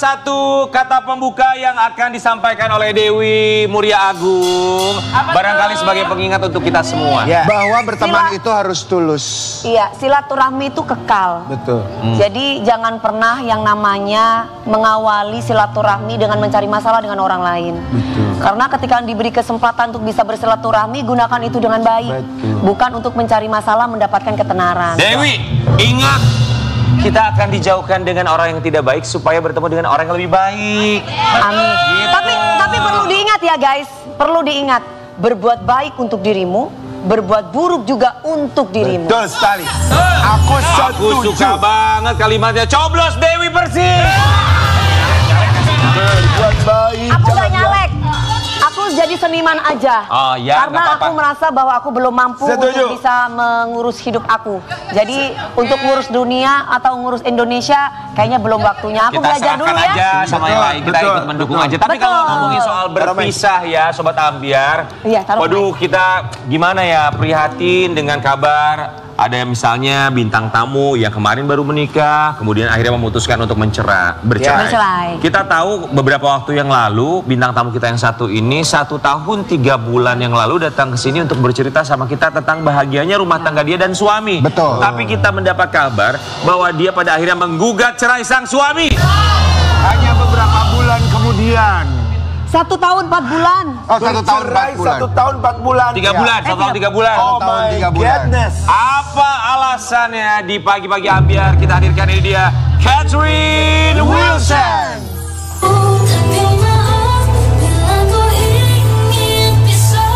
satu kata pembuka yang akan disampaikan oleh Dewi Muria Agung. Barangkali sebagai pengingat untuk kita semua. Ya. Bahwa berteman itu harus tulus. Iya, silaturahmi itu kekal. Betul. Jadi jangan pernah yang namanya mengawali silaturahmi dengan mencari masalah dengan orang lain. Betul. Karena ketika diberi kesempatan untuk bisa bersilaturahmi, gunakan itu dengan baik. Betul. Bukan untuk mencari masalah mendapatkan ketenaran. Dewi, ingat, kita akan dijauhkan dengan orang yang tidak baik supaya bertemu dengan orang yang lebih baik. Amin. Gitu. Tapi perlu diingat ya guys, perlu diingat, berbuat baik untuk dirimu, berbuat buruk juga untuk dirimu. Betul sekali. Aku setuju. suka banget kalimatnya. Coblos Dewi Persik. Berbuat baik. Aku gak nyalek. Aku jadi seniman aja. Oh, ya, karena nggak apa-apa. aku merasa bahwa aku belum mampu Setuju. untuk bisa mengurus hidup aku. Jadi untuk ngurus dunia atau ngurus Indonesia kayaknya belum waktunya. Aku Kita belajar dulu serahkan ya. aja sama yang lain. Kita Betul, ikut mendukung betul. aja. Tapi kalau Betul. ngomongin soal berpisah ya Sobat Ambiar. Iya, taruh Waduh, kita gimana ya, prihatin dengan kabar. Ada yang misalnya bintang tamu yang kemarin baru menikah, kemudian akhirnya memutuskan untuk bercerai. Bercerai. Kita tahu beberapa waktu yang lalu, bintang tamu kita yang satu ini 1 tahun 3 bulan yang lalu datang ke sini untuk bercerita sama kita tentang bahagianya rumah tangga dia dan suami. Betul. Tapi kita mendapat kabar bahwa dia pada akhirnya menggugat cerai sang suami. Hanya beberapa bulan kemudian. 1 tahun 4 bulan. Oh, 1 tahun 4 bulan. 1 tahun 4 bulan. 3 bulan, 1 tahun 3 bulan. Oh tahun, my 3 bulan. goodness. Apa alasannya di pagi-pagi Ambiar kita hadirkan ini dia, Catherine Wilson. Tapi maaf bila ku ingin pisah.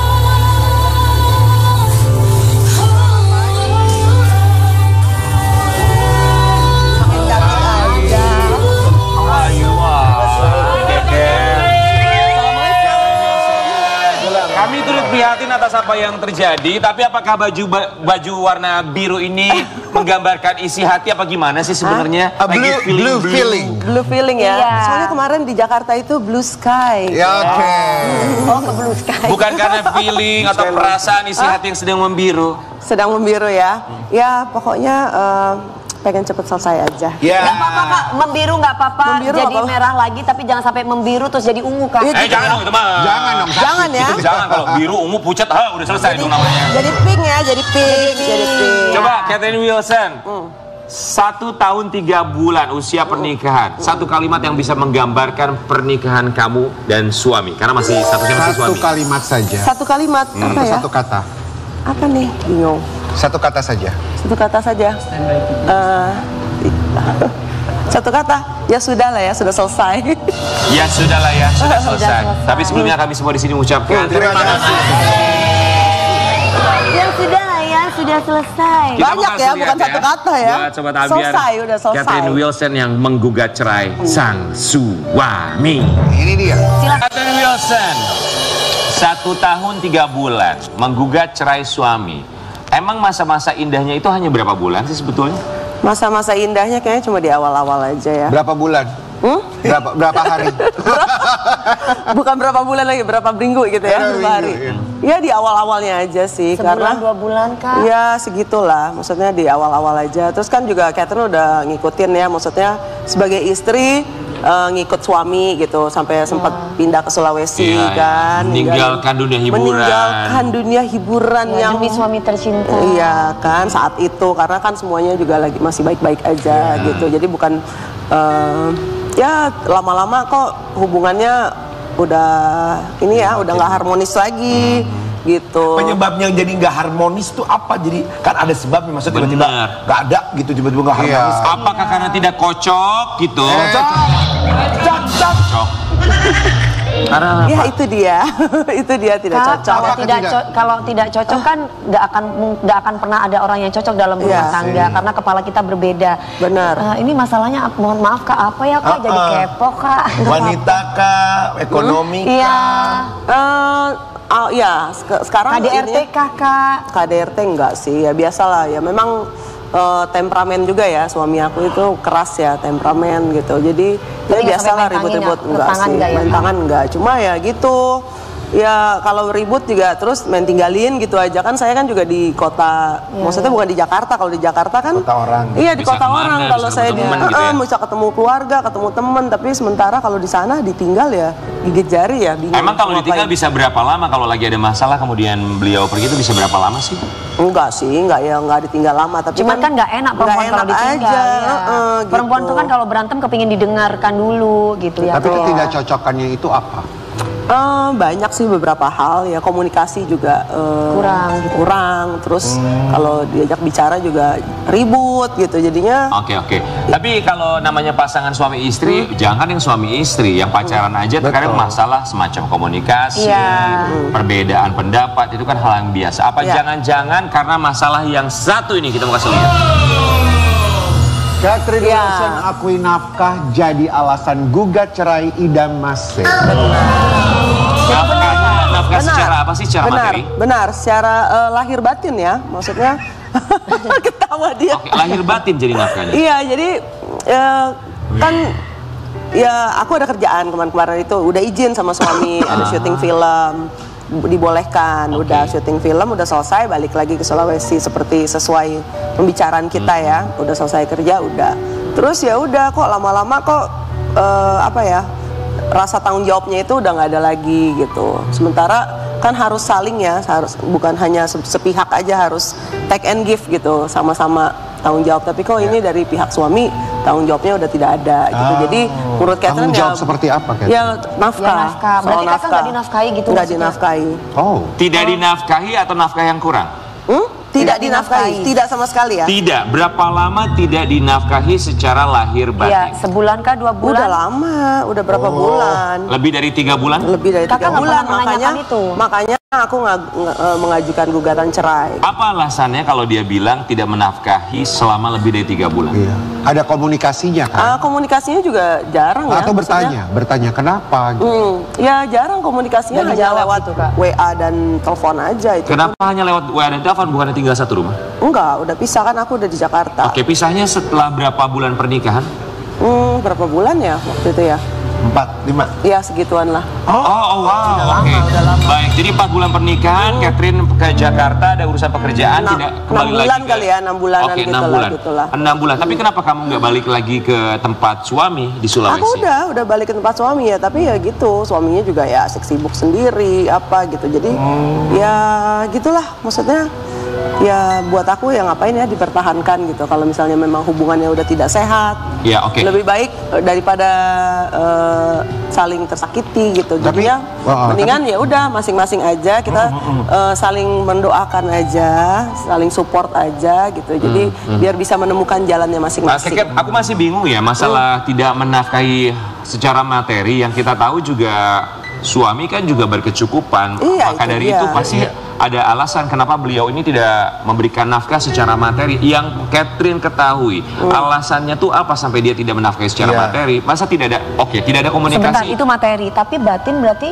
Kami turut prihatin atas apa yang terjadi, tapi apakah baju warna biru ini menggambarkan isi hati apa gimana sih sebenarnya? A blue feeling. Blue feeling ya. Iya. Soalnya kemarin di Jakarta itu blue sky. Ya, oke. Oh, ke Blue Sky. Bukan karena feeling atau perasaan isi hati yang sedang membiru. Sedang membiru ya. Ya pokoknya pengen cepet selesai aja. Ya. Gak apa-apa Kak, membiru gak apa-apa. Membiru Jadi apa? merah lagi, tapi jangan sampai membiru terus jadi ungu Kak. Itu Jangan dong itu mah. Jangan dong. Jangan ya. Itu jangan, kalau biru, ungu, pucat, udah selesai dong namanya. Jadi pink ya, jadi pink. Jadi pink. Coba Catherine Wilson. 1 tahun 3 bulan usia pernikahan. Satu kalimat yang bisa menggambarkan pernikahan kamu dan suami. Karena masih statusnya masih Satu suami. kalimat saja. Satu kalimat apa ya? Satu kata. Apa nih? Bingung. Satu kata saja. Satu kata saja. Satu kata. Ya sudah lah ya, sudah selesai. Ya sudahlah ya, sudah selesai. selesai. Tapi sebelumnya kami semua di sini mengucapkan Terima kasih. Ya sudah lah ya, sudah selesai. Kita Banyak mau ya, kasih bukan lihat satu kata ya. Buat Sobat Ambiar, Selesai, udah selesai. Catherine Wilson yang menggugat cerai sang suami. Ini dia. Catherine Wilson, 1 tahun 3 bulan menggugat cerai suami. Emang masa-masa indahnya itu hanya berapa bulan sih sebetulnya? Masa-masa indahnya kayaknya cuma di awal-awal aja ya. Berapa bulan? Berapa hari? Bukan berapa bulan lagi, berapa minggu gitu ya, Berapa berapa hari. minggu, Ya di awal-awalnya aja sih, Sebulan, karena 2 bulan Kak. ya segitulah, maksudnya di awal-awal aja. Terus kan juga Catherine udah ngikutin ya, maksudnya sebagai istri ngikut suami gitu, sampai sempat pindah ke Sulawesi Iya, kan. meninggalkan dunia hiburan. Meninggalkan dunia hiburan Ya, yang demi suami tercinta. Iya kan saat itu, karena kan semuanya juga lagi masih baik-baik aja gitu. Jadi bukan ya lama-lama kok hubungannya udah ini ya, udah nggak harmonis lagi gitu. Penyebabnya jadi nggak harmonis tuh apa? Jadi kan ada sebabnya, maksudnya tiba-tiba Benar. nggak ada gitu, tiba-tiba nggak Iya. harmonis. Apakah karena tidak kocok gitu? Cocok. Karena Ya itu dia, itu dia tidak Kak, cocok. kalau Apakah tidak tidak? kalau tidak cocok kan nggak akan pernah ada orang yang cocok dalam rumah Iya. tangga karena kepala kita berbeda. Benar. Ini masalahnya mohon maaf Kak, apa ya Kak, jadi kepo Kak. Nggak Wanita kah, ekonomi apa-apa. Iya. Ya sekarang KDRT ini- Kakak. KDRT enggak sih, ya biasalah ya. Memang temperamen juga ya, suami aku itu keras ya, temperamen gitu. Jadi ya Tapi nggak biasalah sampai main ribut-ribut tangan enggak ya? sih. Enggak ya? Main tangan enggak, cuma ya gitu. ya kalau ribut juga terus main tinggalin gitu aja kan. Saya kan juga di kota, maksudnya bukan di Jakarta. Kalau di Jakarta kan Kota orang. Iya, di Bisa kota kemana, orang. bisa Kalau saya ketemu di teman gitu ya? bisa ketemu keluarga, ketemu teman, tapi sementara kalau di sana ditinggal ya gigit jari ya, bingung. Emang kalau mau ditinggal ngapain. bisa berapa lama kalau lagi ada masalah kemudian beliau pergi itu bisa berapa lama sih? Enggak sih, enggak ditinggal lama, tapi Cuman kan nggak enak perempuan kalau ditinggal. aja, Ya. Perempuan gitu. tuh kan kalau berantem kepingin didengarkan dulu gitu ya. Tapi Kalau- ketidakcocokannya itu apa? Banyak sih beberapa hal ya, komunikasi juga Kurang gitu. kurang. Terus kalau diajak bicara juga ribut gitu, jadinya Oke. Tapi kalau namanya pasangan suami istri, jangan yang suami istri, yang pacaran aja terkadang Betul. masalah semacam komunikasi, Iya. perbedaan pendapat itu kan hal yang biasa. Apa Iya. jangan-jangan karena masalah yang satu ini kita mau kasih lihat? Catherine Iya. Wilson akui nafkah jadi alasan gugat cerai Idam Masih. Nafkah secara apa sih? Secara benar, materi? benar, secara lahir batin ya, maksudnya ketawa dia. Oke, lahir batin jadi nafkahnya. Iya, jadi kan ya aku ada kerjaan kemarin-kemarin itu udah izin sama suami, ada syuting film, dibolehkan, Oke. udah syuting film, udah selesai, balik lagi ke Sulawesi seperti sesuai pembicaraan kita ya, udah selesai kerja, udah. Terus ya udah kok lama-lama kok apa ya, rasa tanggung jawabnya itu udah nggak ada lagi gitu. Sementara kan harus saling ya, harus bukan hanya sepihak aja, harus take and give gitu, sama-sama tanggung jawab. Tapi kok ini dari pihak suami tanggung jawabnya udah tidak ada gitu. Jadi menurut Catherine Tanggung jawab ya, seperti apa, Catherine? ya nafkah. Ya, nafkah. Soal Berarti kakak nggak dinafkahi gitu Nggak maksudnya? dinafkahi. Oh, Tidak dinafkahi atau nafkah yang kurang? Tidak dinafkahi, dinafkahi. tidak sama sekali ya. Tidak. Berapa lama tidak dinafkahi secara lahir Iya, batin? sebulan kah 2 bulan? Udah lama, udah berapa bulan? Lebih dari 3 bulan? Lebih dari Kakak 3 nggak bulan, pernah menanyakan itu? makanya aku mengajukan gugatan cerai. Apa alasannya kalau dia bilang tidak menafkahi selama lebih dari 3 bulan? iya. Ada komunikasinya kan? Komunikasinya juga jarang ya. Atau maksudnya. bertanya kenapa? Gitu. Ya jarang komunikasinya, Dan hanya dijawab lewat gitu, Kak. WA dan telepon aja itu. Kenapa hanya lewat WA dan telepon bukannya tinggal satu rumah? Enggak, udah pisah kan, aku udah di Jakarta. Oke, pisahnya setelah berapa bulan pernikahan? Berapa bulan ya waktu itu ya? 4, 5. Ya segituan lah. Oh, wow. Oke. Baik, jadi 4 bulan pernikahan, Catherine ke Jakarta ada urusan pekerjaan, tidak kembali 6 lagi bulan ke... kali ya, 6 bulanan Oke, gitu 6 lah, bulan. gitulah. 6 bulan. Tapi kenapa kamu nggak balik lagi ke tempat suami di Sulawesi? Aku udah balik ke tempat suami ya, tapi ya gitu, suaminya juga ya sibuk sendiri apa gitu. Jadi ya gitulah, maksudnya ya buat aku ya ngapain ya dipertahankan gitu. Kalau misalnya memang hubungannya udah tidak sehat, Ya, oke. lebih baik daripada saling tersakiti gitu. Tapi- Jadi ya mendingan ya udah masing-masing aja kita saling mendoakan aja, saling support aja gitu. Jadi biar bisa menemukan jalannya Mas masing-masing. Keket, aku masih bingung ya masalah tidak menafkahi secara materi. Yang kita tahu juga suami kan juga berkecukupan. Iya, Maka itu dari dia. itu pasti ada alasan kenapa beliau ini tidak memberikan nafkah secara materi. Yang Catherine ketahui, alasannya tuh apa sampai dia tidak menafkahi secara Iya. materi? Masa tidak ada? Oke, tidak ada Sebentar, komunikasi. itu materi. Tapi batin berarti?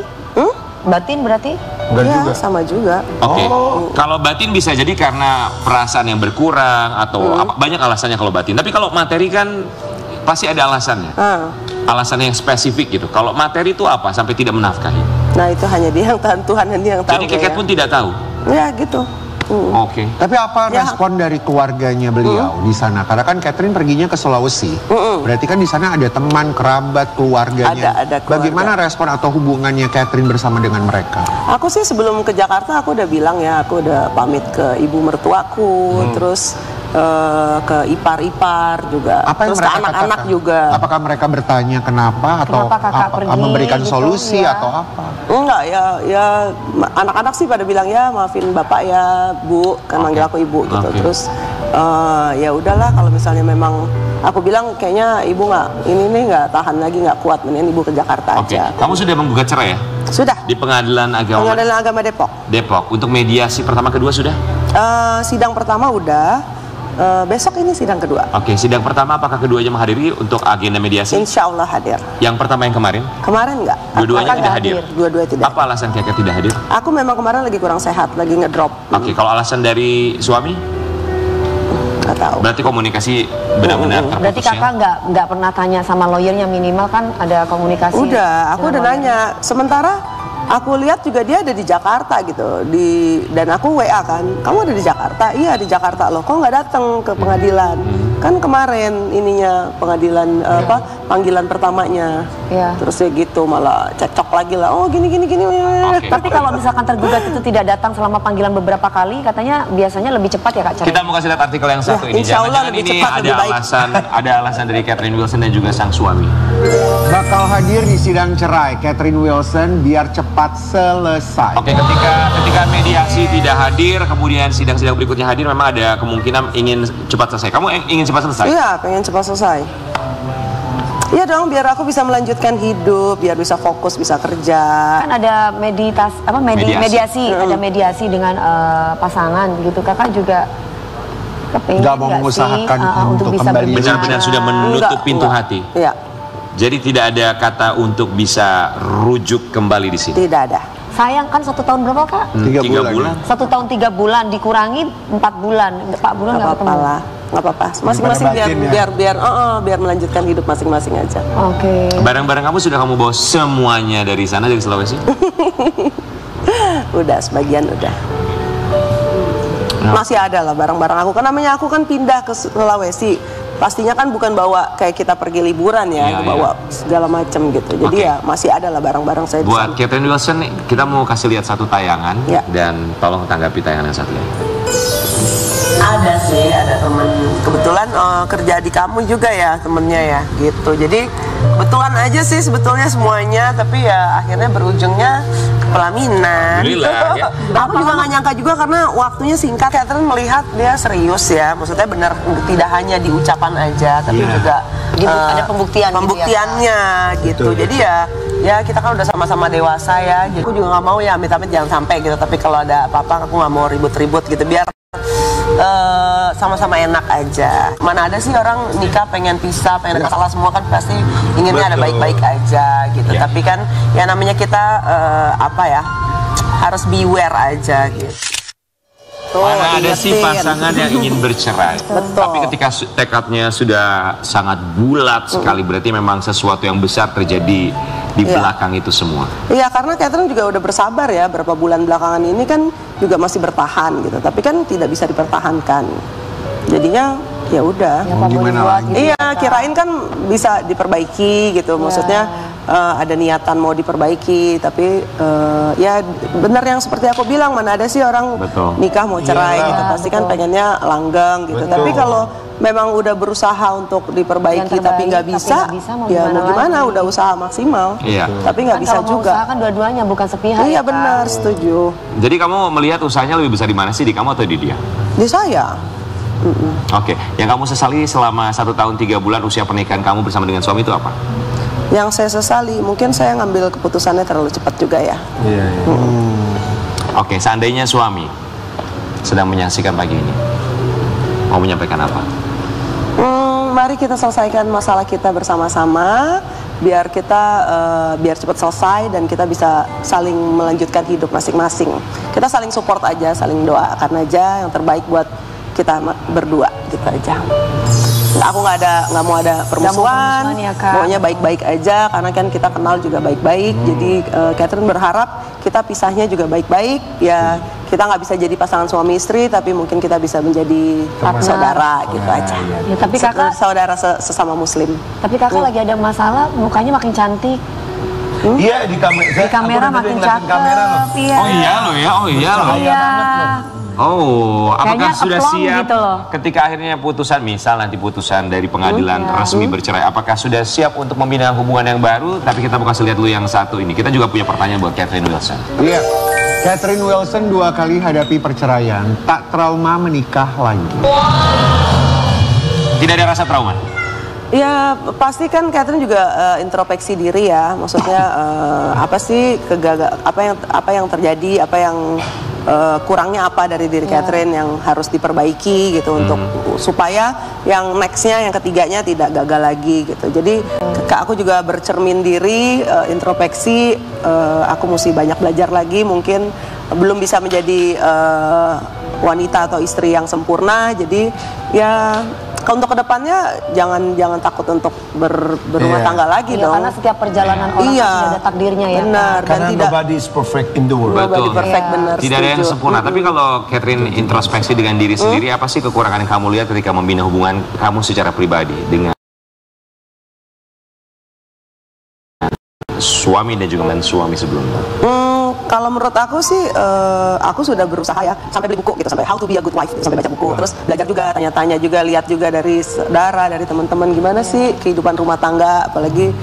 Batin berarti? Enggak Ya juga. sama juga. Oke, kalau batin bisa jadi karena perasaan yang berkurang atau apa, banyak alasannya kalau batin. Tapi kalau materi kan pasti ada alasannya. Alasannya yang spesifik gitu. Kalau materi itu apa sampai tidak menafkahi? Nah itu hanya dia yang tahu, Tuhan dan dia yang tahu. Jadi Keket ya. pun tidak tahu. Ya gitu. Oke. Tapi apa Ya. respon dari keluarganya beliau di sana? Karena kan Catherine perginya ke Sulawesi. Berarti kan di sana ada teman, kerabat, keluarganya. Ada keluarga. Bagaimana respon atau hubungannya Catherine bersama dengan mereka? Aku sih sebelum ke Jakarta aku udah bilang ya, aku udah pamit ke ibu mertuaku, terus ke ipar-ipar juga, Apa yang terus ke mereka anak-anak katakan? juga. Apakah mereka bertanya kenapa atau Kenapa kakak pergi, memberikan gitu, solusi ya. atau apa? Enggak ya anak-anak sih pada bilang ya maafin bapak ya bu, kan manggil aku ibu gitu. Oke. Terus ya udahlah kalau misalnya memang aku bilang kayaknya ibu nggak tahan lagi, nggak kuat, mendingan ibu ke Jakarta Oke. aja. Kamu sudah menggugat cerai ya Sudah. di Pengadilan Agama Pengadilan Agama Depok. Depok. Untuk mediasi pertama kedua sudah? Sidang pertama udah. Besok ini sidang kedua. Oke. Sidang pertama apakah keduanya menghadiri untuk agenda mediasi? Insya Allah hadir. Yang pertama yang kemarin? Kemarin enggak. Dua-duanya Aku tidak nggak hadir. Dua-dua tidak. Apa alasan Keket tidak hadir? Aku memang kemarin lagi kurang sehat, lagi ngedrop. Oke. Kalau alasan dari suami? Nggak tahu. Berarti komunikasi benar-benar terputus Berarti kakak ya? nggak pernah tanya sama lawyernya, minimal kan ada komunikasi. Udah, aku dengan udah lawyernya. nanya. Sementara Aku lihat juga dia ada di Jakarta gitu, dan aku WA kan, kamu ada di Jakarta? Iya di Jakarta loh, kok nggak datang ke pengadilan? Kan kemarin ininya pengadilan panggilan pertamanya, terus ya gitu malah cekcok lagi lah, oh gini. Tapi kalau misalkan tergugat itu tidak datang selama panggilan beberapa kali, katanya biasanya lebih cepat ya Kak cerai. Kita mau kasih lihat artikel yang satu ini. Insya Allah Jangan-jangan lebih ini cepat, lebih baik. ada alasan dari Catherine Wilson dan juga sang suami. Bakal hadir di sidang cerai Catherine Wilson biar cepat selesai. Oke, ketika mediasi tidak hadir, kemudian sidang-sidang berikutnya hadir, memang ada kemungkinan ingin cepat selesai. Kamu ingin cepat selesai? Iya, pengen cepat selesai. Iya dong, biar aku bisa melanjutkan hidup, biar bisa fokus, bisa kerja. Kan ada mediasi. Ada mediasi dengan pasangan gitu. Kakak juga kepengen Nggak mau nggak mengusahakan sih untuk bisa kembali. berbicara? Benar-benar sudah menutup pintu hati. Iya, Jadi tidak ada kata untuk bisa rujuk kembali di sini. tidak ada. Sayang kan 1 tahun berapa Kak? 3 bulan. 1 tahun 3 bulan dikurangi 4 bulan. 4 bulan Nggak nggak apa-apa ketemu. lah, nggak apa-apa. Masing-masing Daripada batin ya. biar melanjutkan hidup masing-masing aja. Oke. Barang-barang kamu sudah kamu bawa semuanya dari sana, dari Sulawesi? Udah, sebagian udah. Masih ada lah barang-barang aku. Kan namanya aku kan pindah ke Sulawesi. Pastinya kan bukan bawa kayak kita pergi liburan ya, Iya, bawa segala macam gitu. Jadi Oke. ya masih ada lah barang-barang saya di Buat sana. Catherine Wilson, kita mau kasih lihat satu tayangan Ya. dan tolong tanggapi tayangan yang satu ini. Ada sih, ada temen. Kebetulan kerja di kamu juga ya temennya ya, gitu. Jadi kebetulan aja sih sebetulnya semuanya, tapi ya akhirnya berujungnya pelaminan. Alhamdulillah, ya. Aku juga nggak nyangka juga karena waktunya singkat. Catherine melihat dia serius ya, maksudnya benar tidak hanya di ucapan aja, tapi juga Ada pembuktian gitu ya, pembuktiannya gitu. Jadi ya kita kan udah sama-sama dewasa ya. Jadi aku juga nggak mau ya amit-amit jangan sampai gitu. Tapi kalau ada apa-apa aku nggak mau ribut-ribut gitu. Biar sama-sama enak aja. Mana ada sih orang nikah pengen pisah, pengen ada masalah, semua kan pasti inginnya ada baik-baik aja gitu. Ya. Tapi kan ya namanya kita harus beware aja gitu. Mana ada sih Ingetin. pasangan yang ingin bercerai. Betul. Tapi ketika tekadnya sudah sangat bulat sekali, berarti memang sesuatu yang besar terjadi di Iya. belakang itu semua. Iya, karena Catherine juga udah bersabar ya, berapa bulan belakangan ini kan juga masih bertahan gitu. Tapi kan tidak bisa dipertahankan. Jadinya ya udah. Ya, apa boleh Gimana buat lagi? gitu Iya, ya, Kak. kirain kan bisa diperbaiki gitu. Maksudnya ada niatan mau diperbaiki, tapi ya benar yang seperti aku bilang, mana ada sih orang Betul. nikah mau cerai Iya, gitu. Pasti kan betul. pengennya langgeng gitu. Betul. Tapi kalau memang udah berusaha untuk diperbaiki Yang tapi terbaik, nggak tapi bisa, nggak bisa, mau ya mau gimana gimana, lagi? udah usaha maksimal. Iya. Tapi nggak Kan bisa kalau mau juga. usaha kan dua-duanya bukan sepihak. Iya ya, Kak? benar, setuju. Jadi kamu melihat usahanya lebih besar di mana sih, di kamu atau di dia? Di saya. Oke, yang kamu sesali selama 1 tahun 3 bulan usia pernikahan kamu bersama dengan suami itu apa? Yang saya sesali, mungkin saya ngambil keputusannya terlalu cepat juga ya. Iya. Oke, seandainya suami sedang menyaksikan pagi ini, mau menyampaikan apa? Mari kita selesaikan masalah kita bersama-sama, biar kita biar cepat selesai dan kita bisa saling melanjutkan hidup masing-masing. Kita saling support aja, saling doakan aja yang terbaik buat kita berdua, gitu aja. Aku nggak mau ada permusuhan, permusuhan ya, Kak. maunya baik-baik aja karena kan kita kenal juga baik-baik. Jadi Catherine berharap kita pisahnya juga baik-baik. Ya kita nggak bisa jadi pasangan suami istri, tapi mungkin kita bisa menjadi saudara gitu aja. Ya, tapi kakak, Saudara sesama muslim. tapi kakak lagi ada masalah, mukanya makin cantik. Iya di kamera. Di kamera makin cakep. Iya. Oh iya loh ya, oh iya loh. Iya. Oh, apakah Kayaknya sudah keplong siap gitu loh. ketika akhirnya putusan, misal nanti putusan dari pengadilan Ya. resmi bercerai, apakah sudah siap untuk membina hubungan yang baru? Tapi kita mau kasih lihat dulu yang satu ini. Kita juga punya pertanyaan buat Catherine Wilson. Iya. Catherine Wilson 2 kali hadapi perceraian, tak trauma menikah lagi. Tidak ada rasa trauma? Ya pasti kan Catherine juga introspeksi diri ya, maksudnya apa sih apa yang terjadi, apa yang kurangnya apa dari diri Catherine yang harus diperbaiki gitu untuk supaya yang nextnya, yang ketiganya tidak gagal lagi gitu. Jadi aku juga bercermin diri, introspeksi, aku mesti banyak belajar lagi, mungkin belum bisa menjadi wanita atau istri yang sempurna. Jadi ya untuk kedepannya jangan takut untuk berumah tangga lagi dong. Karena setiap perjalanan orang sudah ada takdirnya ya. Benar. Karena nobody is perfect in the world. Nobody perfect, benar. Tidak ada yang sempurna. Tapi kalau Catherine introspeksi dengan diri sendiri, apa sih kekurangan yang kamu lihat ketika membina hubungan kamu secara pribadi dengan suami dan juga suami sebelumnya? Kalau menurut aku sih, aku sudah berusaha ya, sampai beli buku gitu, sampai How to be a good wife, gitu, sampai baca buku, terus belajar juga, tanya-tanya juga, lihat juga dari saudara, dari teman-teman gimana sih kehidupan rumah tangga, apalagi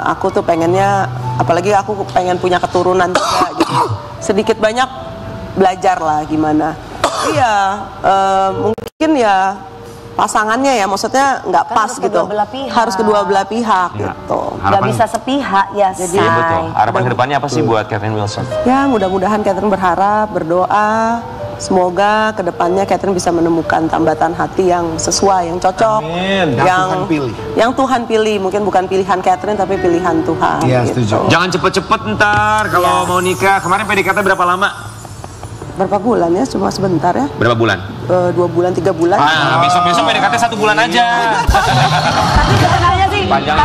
aku tuh pengennya, apalagi aku pengen punya keturunan juga gitu, sedikit banyak belajar lah gimana. Iya, mungkin ya pasangannya ya, maksudnya nggak Kan pas harus gitu, kedua belah pihak. harus kedua belah pihak Ya. gitu. Nggak bisa sepihak ya, Jadi, Say. Iya betul. Harapan kedepannya apa sih buat Catherine Wilson? Ya mudah-mudahan Catherine berharap, berdoa, semoga kedepannya Catherine bisa menemukan tambatan hati yang sesuai, yang cocok, Amin. Yang Tuhan pilih. yang Tuhan pilih, mungkin bukan pilihan Catherine tapi pilihan Tuhan. Iya, gitu. setuju. Jangan cepet-cepet ntar kalau mau nikah. Kemarin PDKT berapa lama? Berapa bulan ya? Cuma sebentar ya? Berapa bulan? 2 bulan, 3 bulan. Besok-besok PDKT 1 bulan aja. Tapi sebenarnya sih, Panjang.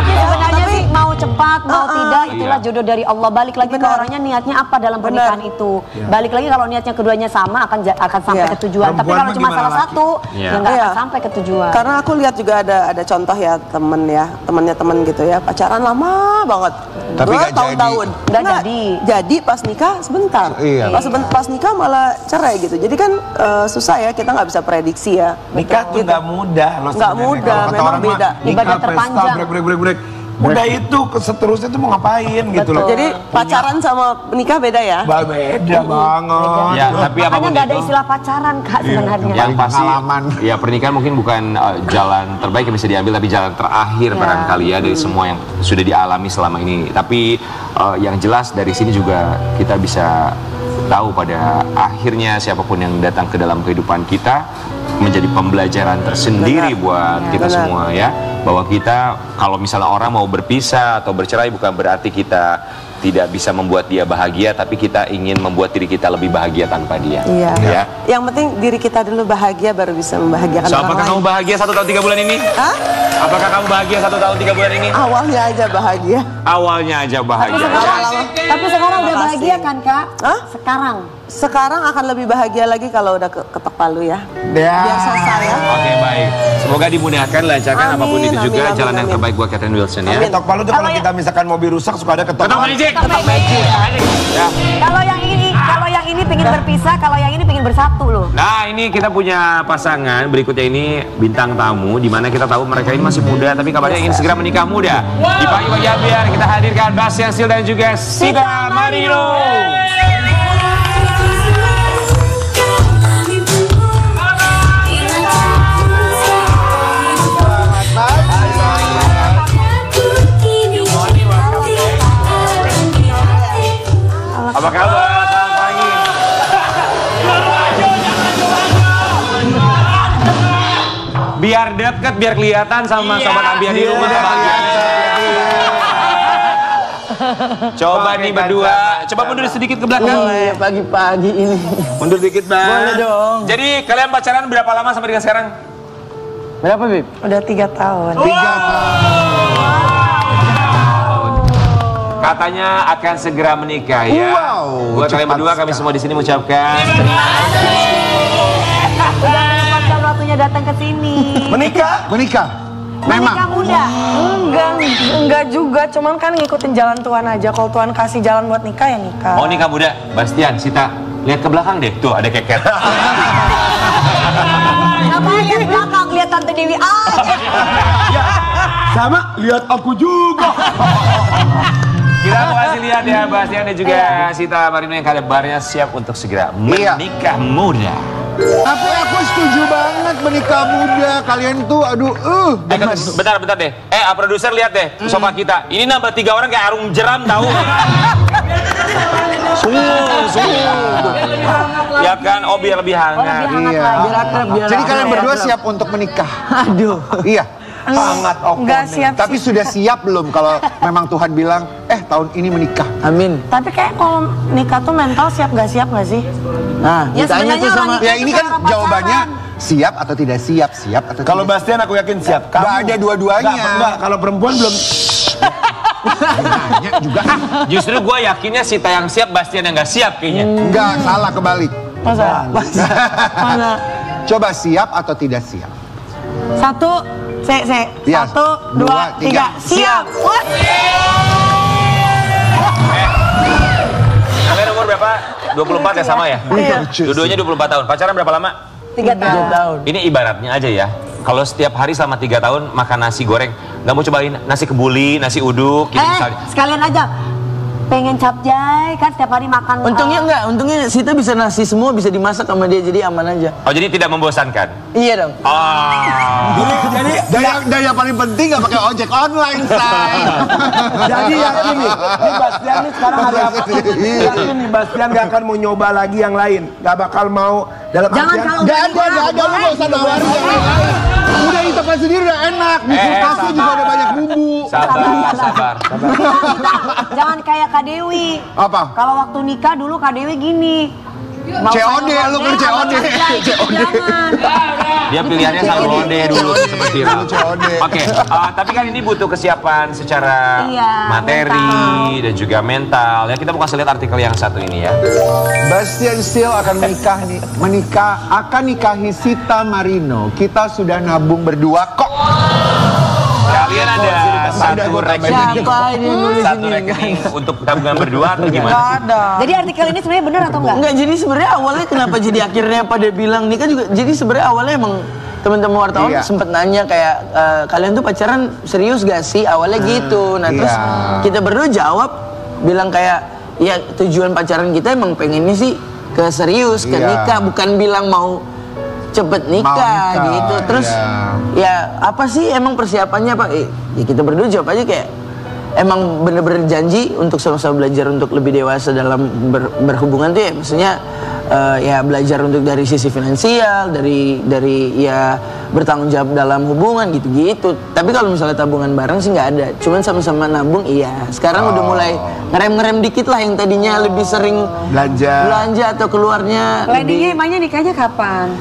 sih mau cepat, mau tidak, itulah jodoh dari Allah. Balik lagi ke Benar. orangnya niatnya apa dalam pernikahan itu. Balik lagi kalau niatnya keduanya sama akan sampai Iya. ke tujuan. Tapi Perempuan kalau mah cuma gimana salah laki? satu, Iya. ya nggak Iya. akan sampai ke tujuan. Karena aku lihat juga ada contoh ya temennya temen gitu ya, pacaran lama banget. Tapi nggak tahun-tahun. Nggak jadi. Jadi pas nikah sebentar. Iya. Pas nikah malah cerai gitu. Jadi kan susah ya, kita nggak bisa prediksi ya. Nikah tuh Gitu. nggak mudah loh. Nggak sebenarnya. mudah, Kalau kata memang orang mah, beda. nikah, Ibadah pesta, terpanjang. break. Udah itu seterusnya tuh mau ngapain gitu loh. Jadi pacaran sama nikah beda ya? Beda banget. Ya, tapi Makanya apapun nggak ada itu. istilah pacaran Kak sebenarnya. Yang pasti, Pengalaman. ya pernikahan mungkin bukan jalan terbaik yang bisa diambil, tapi jalan terakhir barangkali ya dari semua yang sudah dialami selama ini. Tapi yang jelas dari sini juga kita bisa tahu pada akhirnya siapapun yang datang ke dalam kehidupan kita menjadi pembelajaran tersendiri buat kita benar. semua ya. Bahwa kita kalau misalnya orang mau berpisah atau bercerai bukan berarti kita tidak bisa membuat dia bahagia, tapi kita ingin membuat diri kita lebih bahagia tanpa dia. Iya. Ya. Yang penting diri kita dulu bahagia baru bisa membahagiakan So, orang apakah kamu lain. bahagia 1 tahun 3 bulan ini? Hah? Apakah kamu bahagia 1 tahun 3 bulan ini? Awalnya aja bahagia. Awalnya aja bahagia. Tapi sekarang udah Makasih. bahagia kan Kak? Hah? Sekarang akan lebih bahagia lagi kalau udah ketok palu ya. Ya. Biar selesai ya. Oke, baik. Semoga dimudahkan, lancarkan Amin, apapun itu juga amin, jalan yang amin. terbaik buat Catherine Wilson ya. Ketok palu tuh kalau kita misalkan mobil rusak suka ada ketok Ketok palu. magic. Ketok magic. Ya. Kalau yang ini pengen berpisah, kalau yang ini pengen bersatu loh. Nah, ini kita punya pasangan berikutnya ini bintang tamu di mana kita tahu mereka ini masih muda tapi kabarnya ingin segera menikah muda. Di pagi-pagi biar kita hadirkan Bastian Sil dan juga Sita Marino. Apa kabar? Selamat pagi. Biar deket, biar kelihatan sama sobat Ambia di rumah. Coba nih berdua, coba mundur sedikit ke belakang. Pagi-pagi ini. Mundur dikit bang. Boleh dong. Jadi kalian pacaran berapa lama sampai dengan sekarang? Berapa, Bib? Udah 3 tahun. Katanya akan segera menikah ya. Wow, Buat kalian cepat berdua kami semua di sini mengucapkan Udah menyempatkan waktunya datang ke sini. Menikah? Menikah. Menikah muda. Enggak juga, cuman kan ngikutin jalan Tuhan aja. Kalau Tuhan kasih jalan buat nikah ya nikah. mau nikah muda. Bastian, Sita, lihat ke belakang deh. Tuh ada keket. Ngapain lihat belakang, lihat Tante Dewi aja. Sama, lihat aku juga. Kita mau kasih lihat ya Bastian dan juga Sita Marino yang kabarnya siap untuk segera menikah muda. Tapi aku setuju banget menikah muda. Kalian tuh aduh Bentar deh. Produser lihat deh sofa kita. Ini nambah 3 orang kayak arum jeram tahu. Ya kan, oh biar lebih hangat. Lebih hangat lagi. Jadi kalian berdua siap untuk menikah. Aduh. Iya. Hangat Nggak siap. Tapi sudah siap belum kalau memang Tuhan bilang, tahun ini menikah? Amin. Tapi kayak kalau nikah tuh mental siap nggak siap sih? Nah, Ya, ditanya tuh sebenarnya sama orang- Ya ini kan Orang pacaran. jawabannya siap atau tidak siap, siap atau Kalau tidak. Bastian aku yakin siap. Nggak ada dua-duanya. Enggak, kalau perempuan belum. Nanya juga. Justru gue yakinnya Sita yang siap, Bastian yang nggak siap kayaknya. Enggak, salah kebalik. Masa? Mana? Coba siap atau tidak siap? Satu, Ya, 1, 2, dua, 3, tiga. siap. Wah. Kalian umur berapa? 24 ya sama ya? Iya. Dua-duanya 24 tahun. Pacaran berapa lama? 3 tahun. Ini ibaratnya aja ya. Kalau setiap hari selama 3 tahun makan nasi goreng, nggak mau cobain nasi kebuli, nasi uduk gitu misalnya. Sekalian aja. Pengen capjay kan setiap hari makan. Untungnya enggak, untungnya Sita bisa nasi semua bisa dimasak sama dia jadi aman aja. Oh jadi tidak membosankan? Iya dong. Jadi Daya paling penting nggak pakai ojek online, say. Jadi yakin nih, Bastian nih sekarang ada apa? Yakin nih Bastian gak akan mau nyoba lagi yang lain, gak bakal mau dalam Jangan artian- kalau Nggak ada, lu nggak usah nawarin yang lain. Udah hitungan sendiri udah enak, di kulkasnya juga ada banyak bumbu. Sabar. Jangan kayak Kak Dewi. Apa? Kalau waktu nikah dulu Kak Dewi gini. Mau COD, saya lu kan mau COD. capjay, jangan. Dia pilihannya selalu onde dulu seperti itu. Dulu COD. Oke, tapi kan ini butuh kesiapan secara Iya, materi dan juga mental. Ya kita mau kasih lihat artikel yang satu ini ya. Bastian Steele akan akan nikahi Sita Marino. Kita sudah nabung berdua kok. Kalian ada satu rekening, Siapa ini yang nulis satu ini? rekening untuk tabungan berdua atau gimana Nggak sih? ada. Jadi artikel ini sebenarnya benar atau enggak? Enggak, jadi sebenarnya awalnya kenapa jadi akhirnya pada bilang nikah juga. Jadi sebenarnya awalnya emang teman-teman wartawan Iya. sempet nanya kayak kalian tuh pacaran serius gak sih? Awalnya gitu. Nah, terus Iya. kita berdua jawab bilang kayak ya tujuan pacaran kita emang pengennya sih ke serius, ke Iya. nikah, bukan bilang mau cepet nikah, nikah, gitu. Terus ya apa sih emang persiapannya Pak? Ya kita berdua jawab aja kayak emang bener-bener janji untuk sama-sama belajar untuk lebih dewasa dalam berhubungan tuh ya, maksudnya ya belajar untuk dari sisi finansial, dari ya bertanggung jawab dalam hubungan gitu-gitu. Tapi kalau misalnya tabungan bareng sih nggak ada, cuman sama-sama nabung iya. Sekarang udah mulai ngerem-ngerem dikit lah, yang tadinya lebih sering belanja atau keluarnya. Planningnya emangnya nikahnya kapan?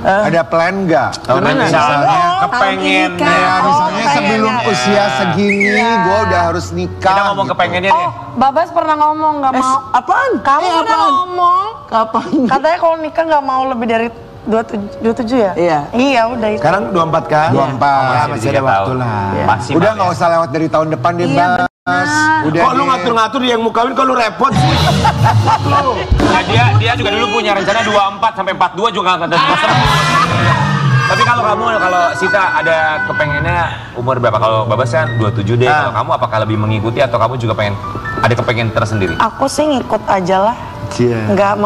Ada plan nggak? Misalnya kepengen nikah. Ya, misalnya pengennya. sebelum usia segini, gue udah harus nikah. kita ngomong gitu. kepengennya deh. Oh, Babas pernah ngomong nggak mau. Apaan? Kamu udah Apaan? ngomong. Kapan? Katanya kalau nikah nggak mau lebih dari 27 ya? Iya. Iya udah itu. Sekarang 24 kan? 24. Masih ada waktu lah. Masih Udah nggak usah lewat dari tahun depan deh, Iya, Bas. Udah Kok lu deh. ngatur-ngatur yang mau kawin, kok lu repot sih? Nah, dia juga dulu punya rencana 24 sampai 42 juga nggak ada. Tapi kalau Sita ada kepengennya umur berapa? Kalau Babas kan 27 deh. Kalau kamu apakah lebih mengikuti atau kamu juga ada kepengen tersendiri? Aku sih ngikut aja lah. Cie. Nggak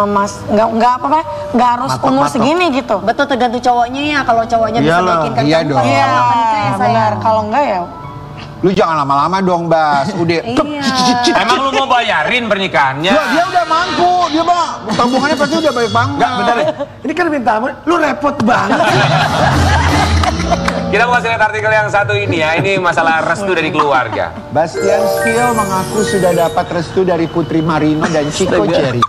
nggak harus umur segini gitu. Betul tergantung cowoknya ya. Kalau cowoknya bisa Iyalah. bikin Iya kamu dong. pasti Iya, bakal nikah ya sayang. benar. Kalau enggak ya Lu jangan lama-lama dong, Bas. Udah. Iya. Emang lu mau bayarin pernikahannya? Lah, dia udah mampu, dia mah tabungannya pasti udah banyak banget. Enggak, bentar ya. Ini kan minta ampun, lu repot banget. Kita mau kasih lihat artikel yang satu ini ya. Ini masalah restu dari keluarga. Bastian Steele mengaku sudah dapat restu dari Putri Marino dan Chico Jericho.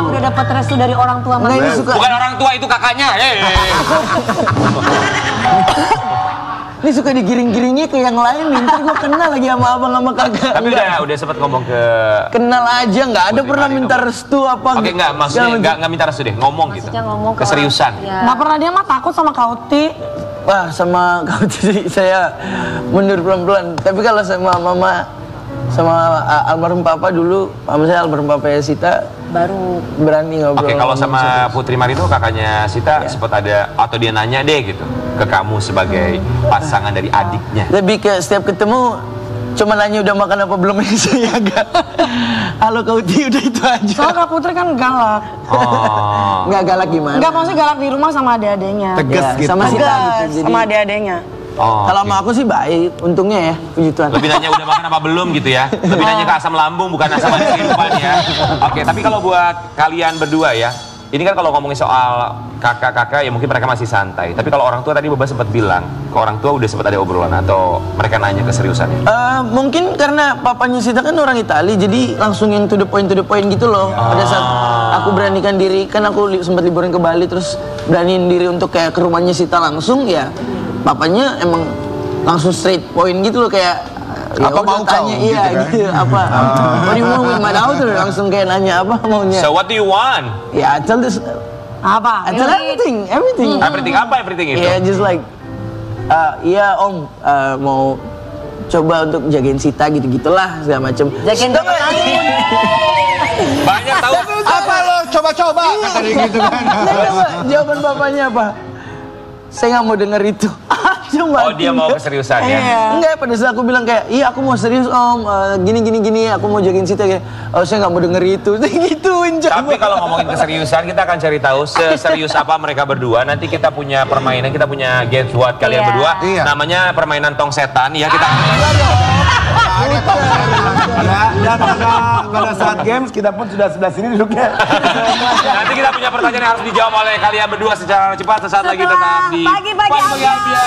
Udah dapat restu dari orang tua Nah, ini Mas. suka Bukan orang tua, itu kakaknya. ini suka digiring-giringnya ke yang lain nih. Ntar gue kenal lagi sama abang sama kakak. Tapi udah sempat ngomong ke... Kenal aja, nggak ada Putri pernah Marino, minta Bang. restu apa. Oke, enggak, maksudnya enggak minta restu deh, ngomong gitu. Maksudnya ngomong ke Keseriusan. orang- Iya. nggak pernah dia mah takut sama Kauti. Wah, sama kau jadi saya mundur pelan-pelan. Tapi kalau sama mama, sama almarhum papa dulu, mama saya almarhum papa ya Sita, Baru berani ngobrol. Oke, kalau ngomong sama Putri Marino kakaknya Sita sempat ada atau dia nanya deh gitu ke kamu sebagai pasangan dari adiknya. Lebih ke setiap ketemu cuma nanya udah makan apa belum ini saya agak. Halo Kauti, udah itu aja. Soalnya Kak Putri kan galak. Oh. Nggak galak gimana? Enggak, maksudnya galak di rumah sama adik-adiknya. Tegas Ya, gitu. sama Sita Tegas gitu. Jadi sama adik-adiknya. Oh, kalau sama aku sih baik, untungnya ya, puji Tuhan. lebih nanya udah makan apa belum gitu ya. Lebih nanya ke asam lambung bukan asam kehidupan ya. Oke, tapi kalau buat kalian berdua ya, ini kan kalau ngomongin soal kakak-kakak ya mungkin mereka masih santai. Tapi kalau orang tua tadi Baba sempat bilang, ke orang tua udah sempat ada obrolan atau mereka nanya keseriusannya? Mungkin karena papanya Sita kan orang Itali, jadi langsung yang to the point gitu loh. Pada saat aku beranikan diri, kan aku sempat liburan ke Bali, terus beraniin diri untuk kayak ke rumahnya Sita langsung, ya papanya emang langsung straight point gitu loh, kayak ya apa mau tanya, kau? iya gitu, apa what do you want with my daughter, langsung kayak nanya apa maunya. So what do you want? Ya, I tell this, Apa? I tell everything. Everything apa everything itu? Yeah, just like, iya om, mau coba untuk jagain Sita gitu-gitulah segala macem. Jagain berapa tahun? Banyak tahu. Apa lo coba-coba kata dia gitu kan. Jawaban bapaknya apa? Saya nggak mau denger itu. Oh, dia mau keseriusannya. Enggak, pada saat aku bilang kayak, iya aku mau serius om, gini, aku mau jagain Sita kayak, oh saya nggak mau denger itu, gituin coba. Tapi kalau ngomongin keseriusan, kita akan cari tahu seserius apa mereka berdua. Nanti kita punya permainan, kita punya games buat kalian berdua. Iya. Namanya permainan tong setan. Ya kita. Dan pada saat games kita pun sudah sebelah sini duduknya. Nanti kita punya pertanyaan yang harus dijawab oleh kalian berdua secara cepat. Sesaat lagi tetap di Pagi-pagi Pagi-pagi Ambiar.